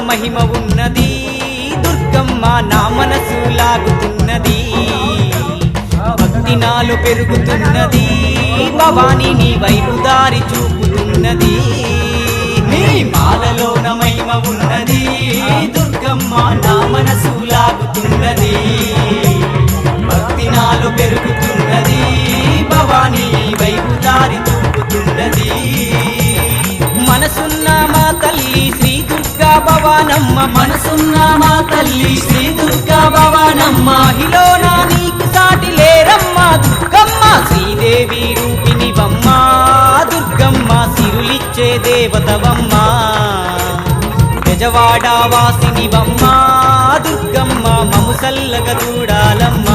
మహిమ ఉన్నది దుర్గమ్మ నా మనసు లాగుతున్నది భక్తి నాలో పెరుగుతున్నది భవాని నీ వైపు దారి చూపుతున్నది నీ మాలలోన మహిమ ఉన్నది దుర్గమ్మ నా మనసు లాగుతున్నది భక్తి నాలో పెరుగుతున్నది భవాని నీ వైపు దారి చూపుతున్నది మనసున్న మా తల్లి శ్రీ దుర్గా భవానమ్మ మనసున్న మా తల్లి శ్రీ దుర్గా భవానమ్మ మహిళన నీకు సాటి లేరమ్మ దుర్గమ్మ శ్రీదేవి రూపిణివమ్మ దుర్గమ్మ సిరులిచ్చే దేవతవమ్మ గజవాడ వాసినివమ్మ దుర్గమ్మ మము సల్లగ చూడాలమ్మ